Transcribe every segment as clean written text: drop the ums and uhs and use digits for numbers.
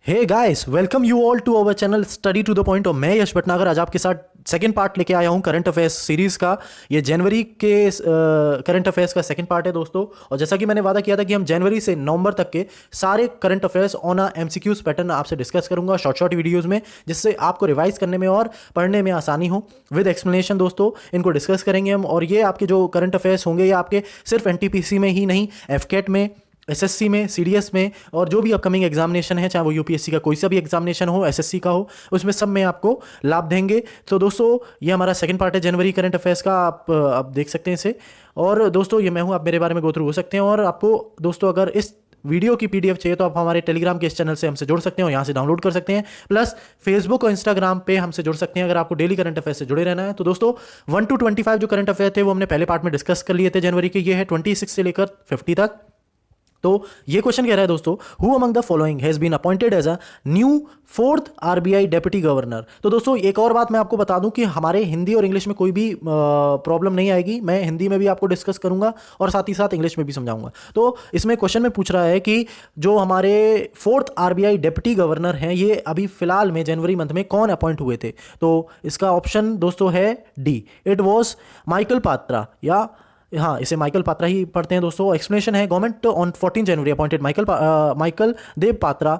Hey guys, welcome you all to our channel study to the point. और मैं यश भटनागर आज आपके साथ सेकंड पार्ट लेके आया हूं करंट अफेयर्स सीरीज का। ये जनवरी के करंट अफेयर्स का सेकंड पार्ट है दोस्तों। और जैसा कि मैंने वादा किया था कि हम जनवरी से नवंबर तक के सारे current affairs on a MCQs pattern आपसे डिस्कस करूंगा शॉर्ट शॉर्ट वीडियोज में, जिससे आपको रिवाइज करने में और पढ़ने में आसानी हो विद एक्सप्लेनेशन। दोस्तों इनको डिस्कस करेंगे हम, और ये आपके जो करंट अफेयर्स होंगे ये आपके सिर्फ एनटीपीसी में ही नहीं, एफकेट में, एसएससी में, सीडीएस में, और जो भी अपकमिंग एग्जामिनेशन है, चाहे वो यूपीएससी का कोई सा भी एग्जामिनेशन हो, एसएससी का हो, उसमें सब में आपको लाभ देंगे। तो दोस्तों ये हमारा सेकंड पार्ट है जनवरी करंट अफेयर्स का। आप देख सकते हैं इसे। और दोस्तों ये मैं हूं, आप मेरे बारे में गो थ्रू हो सकते हैं। और आपको दोस्तों अगर इस वीडियो की पीडीएफ चाहिए तो आप हमारे टेलीग्राम के इस चैनल से हमसे जुड़ सकते हैं और यहाँ से डाउनलोड कर सकते हैं। प्लस फेसबुक और इंस्टाग्राम पे हमसे जुड़ सकते हैं अगर आपको डेली करंट अफेयर से जुड़े रहना है। तो दोस्तों 1 to 25 जो करंट अफेयर थे वो हमने पहले पार्ट में डिस्कस कर लिए थे जनवरी के। ये है 26 से लेकर 50 तक। तो ये क्वेश्चन कह रहा है दोस्तों, who among the following has been appointed as a new fourth RBI deputy governor. तो दोस्तों एक और बात मैं आपको बता दूं कि हमारे हिंदी और इंग्लिश में कोई भी प्रॉब्लम नहीं आएगी। मैं हिंदी में भी आपको डिस्कस करूंगा और साथ ही साथ इंग्लिश में भी समझाऊंगा। तो इसमें क्वेश्चन में पूछ रहा है कि जो हमारे फोर्थ आरबीआई डेप्यूटी गवर्नर हैं ये अभी फिलहाल में जनवरी मंथ में कौन अपॉइंट हुए थे। तो इसका ऑप्शन दोस्तों है D, it was Michael Patra, या हाँ इसे माइकल पात्रा ही पढ़ते हैं दोस्तों। एक्सप्लेनेशन है, government on 14 January appointed Michael Dev Patra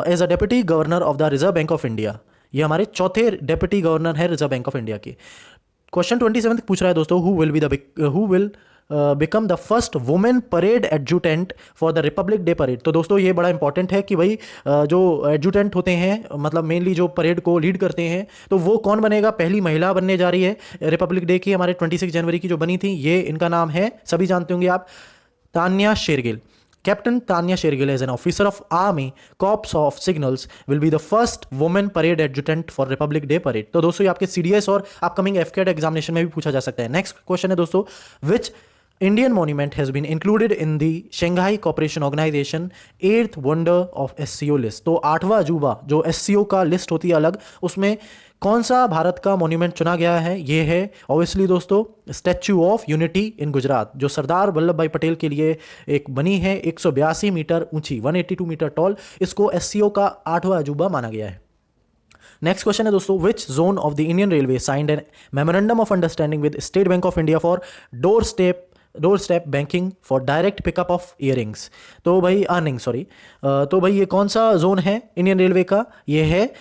as a deputy governor of the reserve bank of India. ये हमारे चौथे डेप्यूटी गवर्नर है रिजर्व बैंक ऑफ इंडिया के। क्वेश्चन 27 पूछ रहा है दोस्तों, who will become the first women parade adjutant for the republic day parade. तो दोस्तों ये बड़ा इंपॉर्टेंट है कि भाई जो एडजुटेंट होते हैं, मतलब मेनली जो परेड को लीड करते हैं, तो वो कौन बनेगा। पहली महिला बनने जा रही है रिपब्लिक डे की, हमारे 26 जनवरी की जो बनी थी। ये इनका नाम है, सभी जानते होंगे आप, Tanya Shergill. Captain Tanya Shergill, as an officer of Army Corps of Signals, will be the first woman parade adjutant for Republic Day parade। तो दोस्तों ये आपके CDS और अपकमिंग FCAT एग्जामिनेशन में भी पूछा जा सकता है। नेक्स्ट क्वेश्चन है दोस्तों, which Indian monument has been included in the Shanghai cooperation organisation 8th wonder of SCO list. तो 8वां अजूबा जो एससीओ का लिस्ट होती है अलग, उसमें कौन सा भारत का मॉन्यूमेंट चुना गया है। ये है ऑब्वियसली दोस्तों statue of unity in Gujarat, जो सरदार वल्लभ भाई पटेल के लिए एक बनी है, 182 मीटर ऊंची, 182 मीटर टॉल। इसको एससीओ का 8वां अजूबा माना गया है। नेक्स्ट क्वेश्चन है दोस्तों, which zone of the Indian railway signed an memorandum of understanding with State bank of India for door step banking for direct pickup of earrings. तो भाई अर्निंग सॉरी तो भाई ये कौन सा जोन है इंडियन रेलवे का। ये है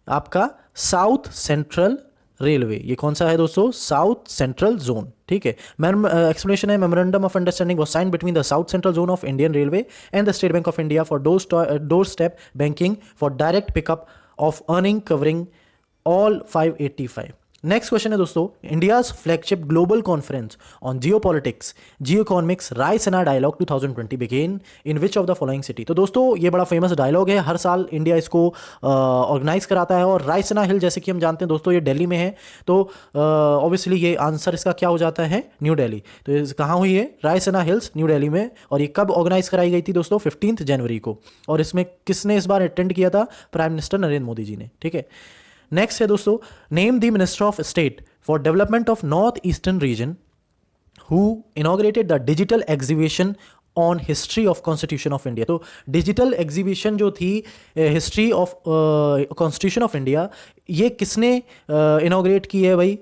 आपका साउथ सेंट्रल रेलवे। ये कौन सा है दोस्तों, साउथ सेंट्रल जोन। ठीक है। एक्सप्लेनेशन है, memorandum of understanding was signed between the south central zone of Indian railway and the state bank of India for door step banking for direct pickup of earning covering all 585। Next question है दोस्तों, India's flagship global conference on geopolitics geo economics Raisina dialogue 2020 begin in which of the following city. तो दोस्तों ये बड़ा famous dialogue है, हर साल India इसको organise कराता है। और रायसीना हिल जैसे कि हम जानते हैं दोस्तों ये दिल्ली में है। तो ऑब्वियसली ये आंसर इसका क्या हो जाता है, न्यू दिल्ली। तो ये कहाँ हुई है, रायसीना हिल्स न्यू दिल्ली में। और ये कब ऑर्गेनाइज कराई गई थी दोस्तों, 15 जनवरी को। और इसमें किसने इस बार अटेंड किया था, प्राइम मिनिस्टर नरेंद्र मोदी जी ने। ठीक है। नेक्स्ट है दोस्तों, name the minister of state for development of north eastern region who inaugurated the digital exhibition on history of constitution of India. तो डिजिटल एग्जीबिशन जो थी history of constitution of India, ये किसने इनॉग्रेट की है भाई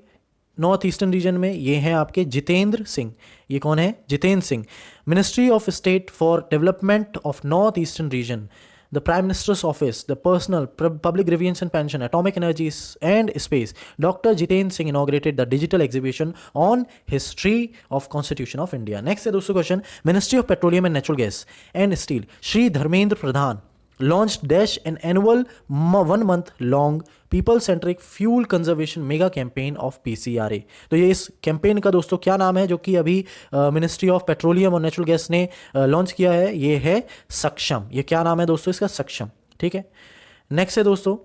नॉर्थ ईस्टर्न रीजन में। ये हैं आपके जितेंद्र सिंह। ये कौन है, Jitendra Singh. Ministry of state for development of north eastern region, the Prime Minister's Office, the Personal, Public Grievance and Pension, Atomic Energies and Space, Dr. Jitendra Singh inaugurated the digital exhibition on history of Constitution of India. Next है दोस्तों question, Ministry of Petroleum and Natural Gas and Steel, Shri Dharmendra Pradhan launched dash an annual 1 month long people centric fuel conservation mega campaign of PCRA। तो ये इस campaign का दोस्तों क्या नाम है जो कि अभी मिनिस्ट्री ऑफ पेट्रोलियम और नेचुरल गैस ने लॉन्च किया है। ये है सक्षम। ये क्या नाम है दोस्तों इसका, सक्षम। ठीक है। नेक्स्ट है दोस्तों,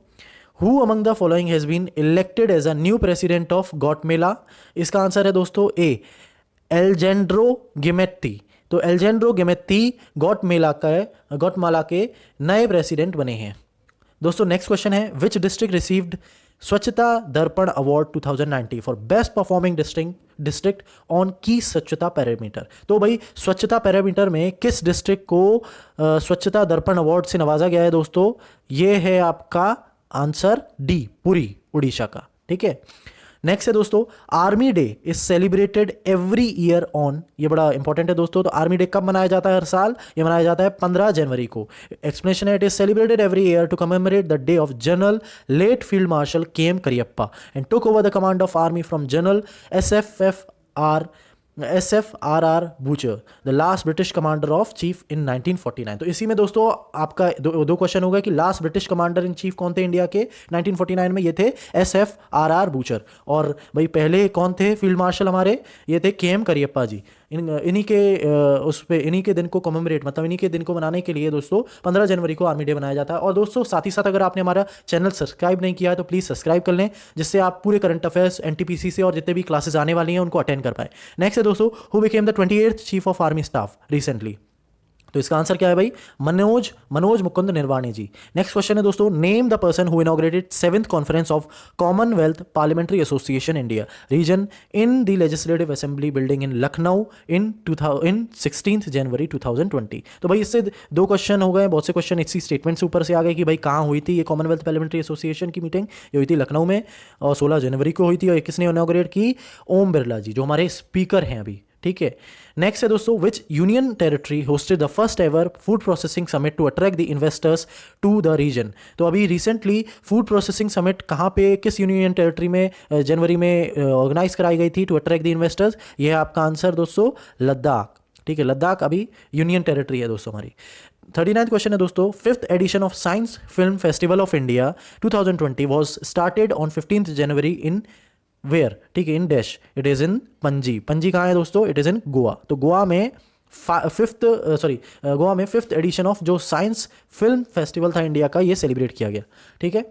who among the following has been elected as a new president of Guatemala. इसका आंसर है दोस्तों ए, एल्जेंड्रो गिमेट्टी। तो एल्जेंड्रो गिमेट्टी गॉटमाला के नए प्रेसिडेंट बने हैं दोस्तों। नेक्स्ट क्वेश्चन है, विच डिस्ट्रिक्ट रिसीव्ड स्वच्छता दर्पण award 2090 for best performing district on की स्वच्छता पैरामीटर। तो भाई स्वच्छता पैरामीटर में किस डिस्ट्रिक्ट को स्वच्छता दर्पण अवार्ड से नवाजा गया है दोस्तों? ये है आपका आंसर डी, पुरी, उड़ीसा का। ठीक है, नेक्स्ट है दोस्तों, army day is celebrated every year on, ये बड़ा इंपॉर्टेंट है दोस्तों। तो आर्मी डे कब मनाया जाता है हर साल? ये मनाया जाता है 15 जनवरी को। एक्सप्लेनेशन है, it is celebrated every year to commemorate the day of General late field marshal K M Cariappa and took over the command of army from General S F R R Bucher, the last British commander of chief in 1949। तो इसी में दोस्तों आपका दो question होगा कि last British commander in chief कौन थे इंडिया के 1949 में? ये थे SFRR बूचर। और भाई पहले कौन थे फील्ड मार्शल हमारे? ये थे KM करियप्पा जी। इन्हीं के दिन को कमेमोरेट, मतलब इन्हीं के दिन को मनाने के लिए दोस्तों 15 जनवरी को आर्मी डे मनाया जाता है। और दोस्तों साथ ही साथ अगर आपने हमारा चैनल सब्सक्राइब नहीं किया है तो प्लीज़ सब्सक्राइब कर लें, जिससे आप पूरे करंट अफेयर्स NTPC से और जितने भी क्लासेस आने वाली हैं उनको अटेंड कर पाए। नेक्स्ट है दोस्तों, who became the 28th chief of army staff recently? तो इसका आंसर क्या है भाई? मनोज मुकुंद निर्वाणी जी। नेक्स्ट क्वेश्चन है दोस्तों, name the person who inaugurated 7th conference of Commonwealth parliamentary association India region in the legislative assembly building in Lucknow in 16 January 2020। तो भाई इससे दो क्वेश्चन हो गए, बहुत से क्वेश्चन इसी स्टेटमेंट से ऊपर से आ गए कि भाई कहाँ हुई थी ये कॉमनवेल्थ पार्लियामेंट्री एसोसिएशन की मीटिंग? ये हुई थी लखनऊ में और 16 जनवरी को हुई थी। और किसने इनॉग्रेट की? ओम बिरला जी, जो हमारे स्पीकर हैं अभी। ठीक है, नेक्स्ट है दोस्तों, which union territory hosted the first ever food processing summit to attract the investors to the region? तो अभी रिसेंटली फूड प्रोसेसिंग समिट कहाँ पे, किस यूनियन टेरिटरी में जनवरी में ऑर्गेनाइज कराई गई थी टू अट्रैक्ट द इन्वेस्टर्स? ये है आपका आंसर दोस्तों, लद्दाख। ठीक है, लद्दाख अभी यूनियन टेरिटरी है दोस्तों हमारी। 39th क्वेश्चन है दोस्तों, 5th edition of science film festival of India 2020 was started on 15th January in where? ठीक है, in dash, it is in Panaji. Panaji कहाँ है दोस्तों? It is in Goa. तो गोवा में गोवा में 5th एडिशन ऑफ जो साइंस फिल्म फेस्टिवल था इंडिया का, ये सेलिब्रेट किया गया। ठीक है,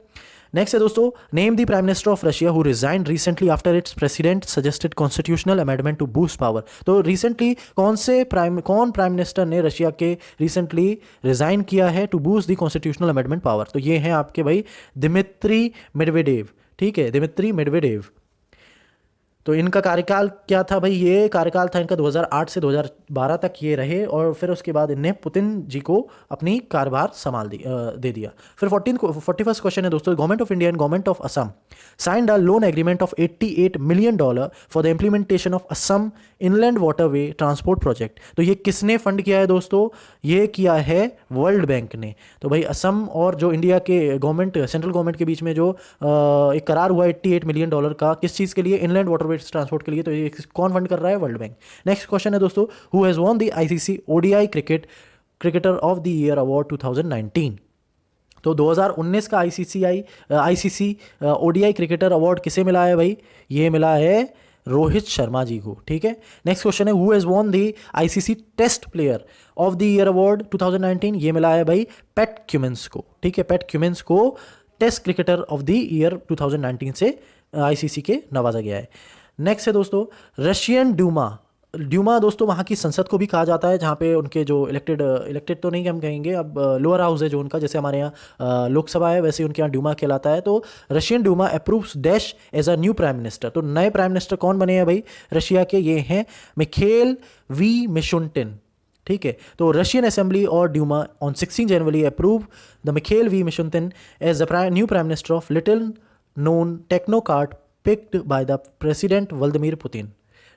नेक्स्ट है दोस्तों, name the prime minister of Russia who resigned recently after its president suggested constitutional amendment to boost power? तो रिसेंटली कौन प्राइम मिनिस्टर ने रशिया के रिसेंटली रिजाइन किया है to boost the constitutional amendment power? तो ये हैं आपके भाई दिमित्री मेडवेडेव। ठीक है, दिमित्री मेडवेडेव। तो इनका कार्यकाल क्या था भाई? ये कार्यकाल था इनका 2008 से 2012 तक ये रहे, और फिर उसके बाद इनने पुतिन जी को अपनी कार्यभार दे दिया। फिर 41st क्वेश्चन है दोस्तों, government of India and government of Assam signed a loan agreement of $88 million for the implementation of Assam inland waterway transport project. तो ये किसने फंड किया है दोस्तों? ये किया है वर्ल्ड बैंक ने। तो भाई असम और जो इंडिया के गवर्नमेंट, सेंट्रल गवर्नमेंट के बीच में जो एक करार हुआ $88 मिलियन का, किस चीज़ के लिए? इनलैंड वाटरवे ट्रांसपोर्ट के लिए। तो ये कौन फंड कर रहा है? World bank. नेक्स्ट क्वेश्चन है दोस्तों, who has won the ICC ODI cricketer of the year award 2019? तो 2019 का ICC ODI क्रिकेटर अवार्ड किसे मिला है भाई? ये मिला है रोहित शर्मा जी को। ठीक है, नेक्स्ट क्वेश्चन है, who has won the ICC test player of the year award 2019? ये मिला है भाई पैट क्यूमिंस को। ठीक है, पैट क्यूमिंस को test cricketer of the year 2019 से ICC के नवाजा गया है। नेक्स्ट है दोस्तों, रशियन ड्यूमा दोस्तों वहाँ की संसद को भी कहा जाता है, जहाँ पे उनके जो इलेक्टेड तो नहीं हम कहेंगे, अब लोअर हाउस है जो उनका, जैसे हमारे यहाँ लोकसभा है वैसे उनके यहाँ ड्यूमा कहलाता है। तो Russian Duma approves dash as a new prime minister. तो नए प्राइम मिनिस्टर कौन बने हैं भाई रशिया के? ये हैं मिखेल वी मिशुटिन। ठीक है, तो रशियन असेंबली और Duma on 16 January approve the Mikhail V Mishustin as the new prime minister of little known technocrat picked by the president Vladimir Putin.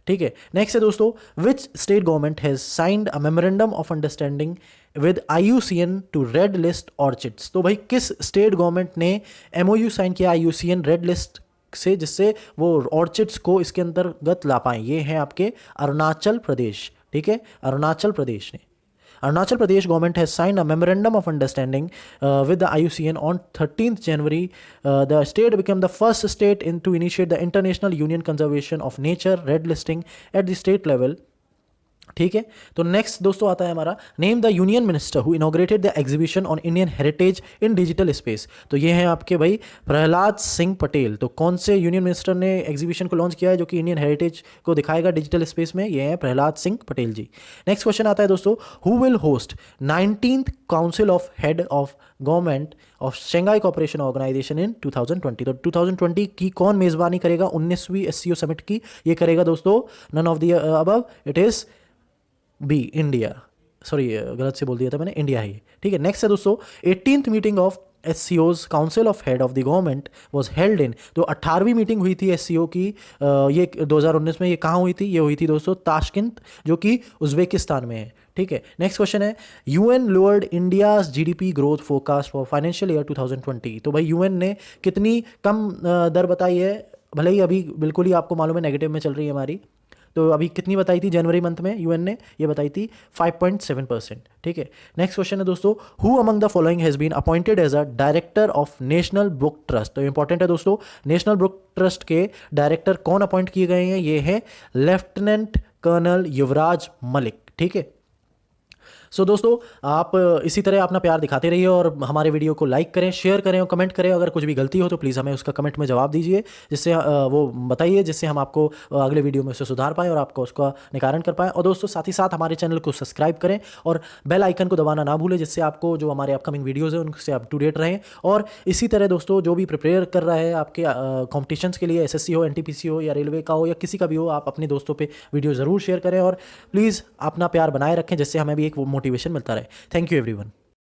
ठीक है, नेक्स्ट है दोस्तों, which state government has signed a memorandum of understanding with IUCN to red list orchids? तो भाई किस state government ने MOU sign किया IUCN red list से, जिससे वो ऑर्चिड्स को इसके अंतर्गत ला पाएं? ये हैं आपके अरुणाचल प्रदेश। ठीक है, अरुणाचल प्रदेश ने, Arunachal Pradesh government has signed a memorandum of understanding with the IUCN on 13th January. The state became the first state to initiate the International Union Conservation of Nature red listing at the state level. ठीक है। तो next दोस्तों आता है हमारा, name the union minister who inaugurated the exhibition on Indian heritage in digital space. तो ये हैं आपके भाई प्रहलाद सिंह पटेल। तो कौन से यूनियन मिनिस्टर ने एग्जीबिशन को लॉन्च किया है जो कि इंडियन हेरिटेज को दिखाएगा डिजिटल स्पेस में? ये हैं प्रहलाद सिंह पटेल जी। नेक्स्ट क्वेश्चन आता है दोस्तों, who will host 19th council of head of government of Shanghai cooperation organisation in 2020। तो 2020 की कौन मेजबानी करेगा 19वीं एससीओ समिट की? ये करेगा दोस्तों none of the above, it is B, India. Sorry, गलत से बोल दिया था मैंने, इंडिया ही। ठीक है। नेक्स्ट है दोस्तों, 18th मीटिंग ऑफ एससीओज council of head of the government was held in. तो 18वीं मीटिंग हुई थी एससीओ की, ये 2019 में। ये कहाँ हुई थी? ये हुई थी दोस्तों ताशकंद, जो कि उज्बेकिस्तान में है। ठीक है। नेक्स्ट क्वेश्चन है, UN lowered India's GDP growth forecast for financial year 2020। तो भाई यूएन ने कितनी कम दर बताई है? भले ही अभी बिल्कुल ही आपको मालूम है नेगेटिव में चल रही है हमारी, तो अभी कितनी बताई थी जनवरी मंथ में यूएन ने? ये बताई थी 5.7%। ठीक है। नेक्स्ट क्वेश्चन है दोस्तों, who among the following has been appointed as a director of national book trust. तो इंपॉर्टेंट है दोस्तों, नेशनल बुक ट्रस्ट के डायरेक्टर कौन अपॉइंट किए गए हैं? ये है लेफ्टिनेंट कर्नल युवराज मलिक। ठीक है। सो दोस्तों, आप इसी तरह अपना प्यार दिखाते रहिए और हमारे वीडियो को लाइक करें, शेयर करें और कमेंट करें। अगर कुछ भी गलती हो तो प्लीज़ हमें उसका कमेंट में जवाब दीजिए, जिससे वो बताइए, जिससे हम आपको अगले वीडियो में उसे सुधार पाएँ और आपको उसका निवारण कर पाएँ। और दोस्तों साथ ही साथ हमारे चैनल को सब्सक्राइब करें और बेल आइकन को दबाना ना भूलें, जिससे आपको जो हमारे अपकमिंग वीडियोज़ हैं उनसे अप टू डेट रहें। और इसी तरह दोस्तों, जो भी प्रिपेयर कर रहा है आपके कॉम्पिटिशन्स के लिए, एसएससी हो, एनटीपीसी हो या रेलवे का हो या किसी का भी हो, आप अपने दोस्तों पे वीडियो ज़रूर शेयर करें और प्लीज़ अपना प्यार बनाए रखें, जिससे हमें भी एक मोटिवेशन मिलता रहे। Thank you everyone.